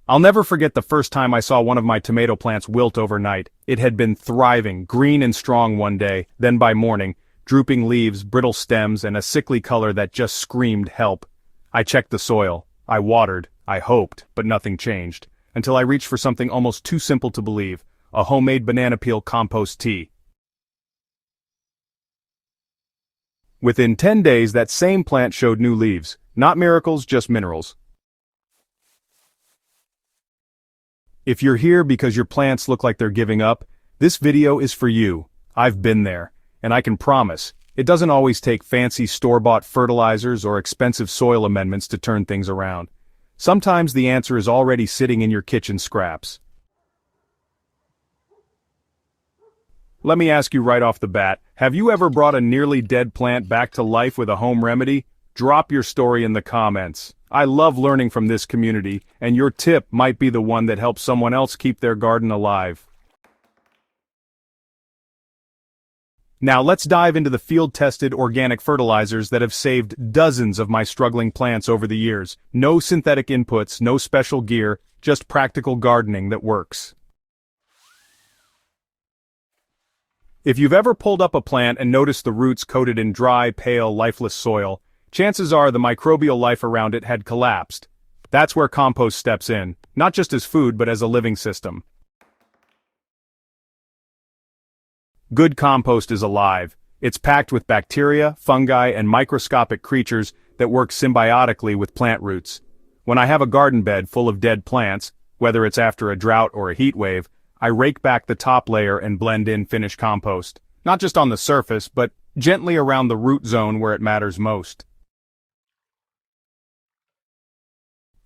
I'll never forget the first time I saw one of my tomato plants wilt overnight. It had been thriving, green and strong one day, then by morning, drooping leaves, brittle stems, and a sickly color that just screamed help. I checked the soil. I watered. I hoped, but nothing changed. Until I reached for something almost too simple to believe. A homemade banana peel compost tea. Within 10 days, that same plant showed new leaves. Not miracles, just minerals. If you're here because your plants look like they're giving up, this video is for you. I've been there, and I can promise, it doesn't always take fancy store-bought fertilizers or expensive soil amendments to turn things around. Sometimes the answer is already sitting in your kitchen scraps. Let me ask you right off the bat, have you ever brought a nearly dead plant back to life with a home remedy? Drop your story in the comments. I love learning from this community, and your tip might be the one that helps someone else keep their garden alive. Now let's dive into the field-tested organic fertilizers that have saved dozens of my struggling plants over the years. No synthetic inputs, no special gear, just practical gardening that works. If you've ever pulled up a plant and noticed the roots coated in dry, pale, lifeless soil, chances are the microbial life around it had collapsed. That's where compost steps in, not just as food but as a living system. Good compost is alive. It's packed with bacteria, fungi, and microscopic creatures that work symbiotically with plant roots. When I have a garden bed full of dead plants, whether it's after a drought or a heat wave, I rake back the top layer and blend in finished compost. Not just on the surface, but gently around the root zone where it matters most.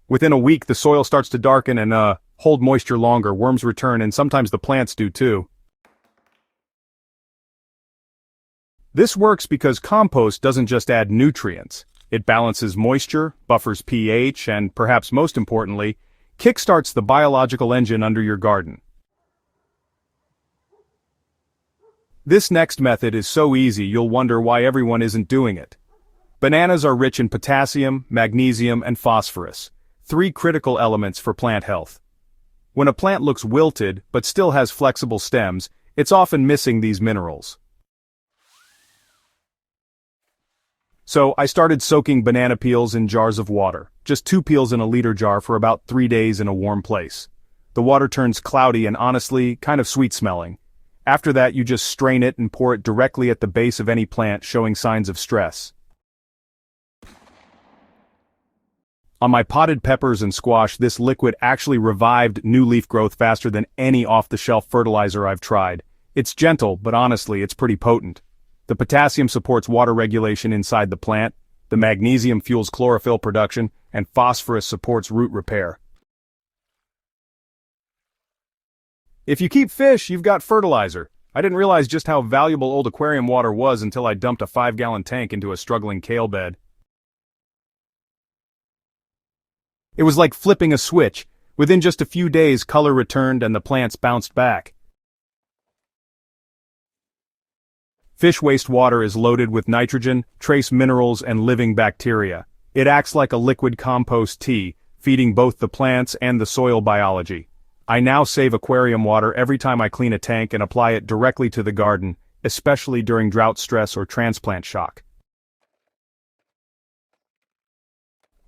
Within a week, the soil starts to darken and hold moisture longer, worms return, and sometimes the plants do too. This works because compost doesn't just add nutrients. It balances moisture, buffers pH, and perhaps most importantly, kickstarts the biological engine under your garden. This next method is so easy you'll wonder why everyone isn't doing it. Bananas are rich in potassium, magnesium, and phosphorus, 3 critical elements for plant health. When a plant looks wilted but still has flexible stems, it's often missing these minerals. So I started soaking banana peels in jars of water, just 2 peels in a liter jar for about 3 days in a warm place. The water turns cloudy and honestly, kind of sweet-smelling. After that, you just strain it and pour it directly at the base of any plant showing signs of stress. On my potted peppers and squash, this liquid actually revived new leaf growth faster than any off-the-shelf fertilizer I've tried. It's gentle, but honestly, it's pretty potent. The potassium supports water regulation inside the plant, the magnesium fuels chlorophyll production, and phosphorus supports root repair. If you keep fish, you've got fertilizer. I didn't realize just how valuable old aquarium water was until I dumped a 5-gallon tank into a struggling kale bed. It was like flipping a switch. Within just a few days, color returned and the plants bounced back. Fish wastewater is loaded with nitrogen, trace minerals, and living bacteria. It acts like a liquid compost tea, feeding both the plants and the soil biology. I now save aquarium water every time I clean a tank and apply it directly to the garden, especially during drought stress or transplant shock.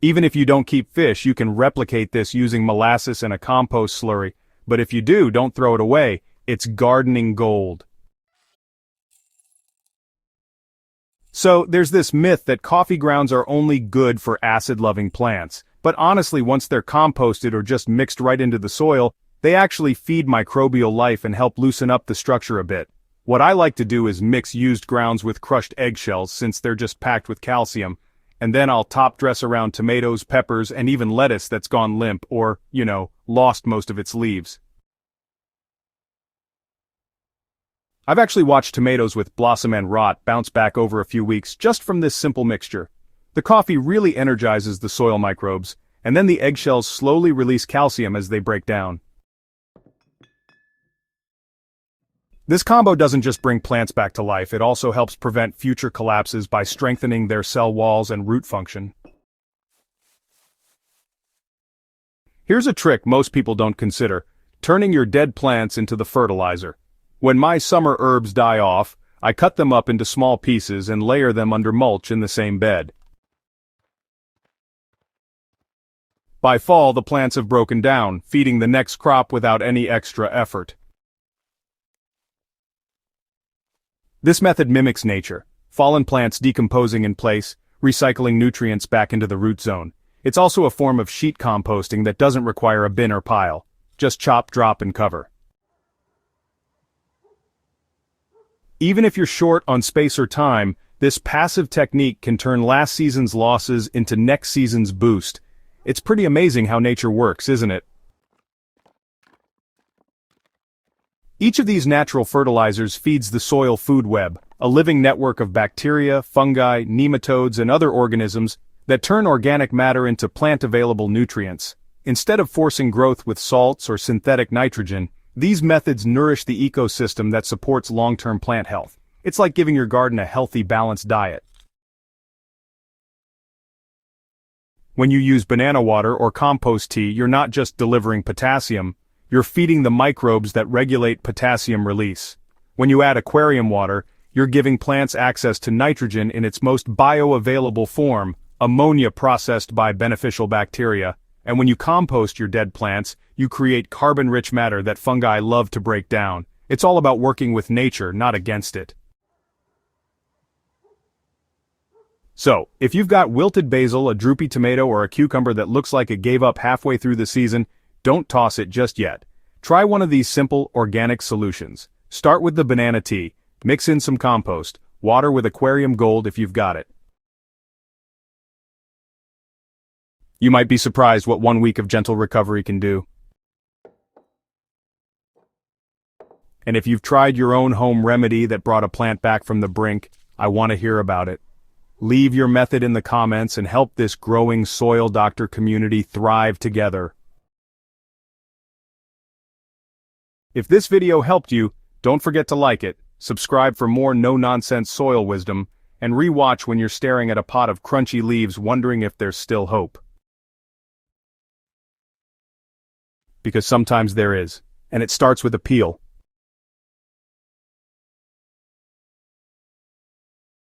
Even if you don't keep fish, you can replicate this using molasses and a compost slurry, but if you do, don't throw it away. It's gardening gold. So, there's this myth that coffee grounds are only good for acid-loving plants, but honestly, once they're composted or just mixed right into the soil, they actually feed microbial life and help loosen up the structure a bit. What I like to do is mix used grounds with crushed eggshells since they're just packed with calcium, and then I'll top dress around tomatoes, peppers, and even lettuce that's gone limp or, lost most of its leaves. I've actually watched tomatoes with blossom and rot bounce back over a few weeks just from this simple mixture. The coffee really energizes the soil microbes, and then the eggshells slowly release calcium as they break down. This combo doesn't just bring plants back to life, it also helps prevent future collapses by strengthening their cell walls and root function. Here's a trick most people don't consider: turning your dead plants into the fertilizer. When my summer herbs die off, I cut them up into small pieces and layer them under mulch in the same bed. By fall, the plants have broken down, feeding the next crop without any extra effort. This method mimics nature: fallen plants decomposing in place, recycling nutrients back into the root zone. It's also a form of sheet composting that doesn't require a bin or pile. Just chop, drop, and cover. Even if you're short on space or time, this passive technique can turn last season's losses into next season's boost. It's pretty amazing how nature works, isn't it? Each of these natural fertilizers feeds the soil food web, a living network of bacteria, fungi, nematodes, and other organisms that turn organic matter into plant-available nutrients. Instead of forcing growth with salts or synthetic nitrogen, these methods nourish the ecosystem that supports long-term plant health. It's like giving your garden a healthy, balanced diet. When you use banana water or compost tea, you're not just delivering potassium, you're feeding the microbes that regulate potassium release. When you add aquarium water, you're giving plants access to nitrogen in its most bioavailable form, ammonia processed by beneficial bacteria. And when you compost your dead plants, you create carbon-rich matter that fungi love to break down. It's all about working with nature, not against it. So, if you've got wilted basil, a droopy tomato, or a cucumber that looks like it gave up halfway through the season, don't toss it just yet. Try one of these simple, organic solutions. Start with the banana tea, mix in some compost, water with aquarium gold if you've got it. You might be surprised what 1 week of gentle recovery can do. And if you've tried your own home remedy that brought a plant back from the brink, I want to hear about it. Leave your method in the comments and help this growing soil doctor community thrive together. If this video helped you, don't forget to like it, subscribe for more no-nonsense soil wisdom, and re-watch when you're staring at a pot of crunchy leaves wondering if there's still hope. Because sometimes there is, and it starts with a peel.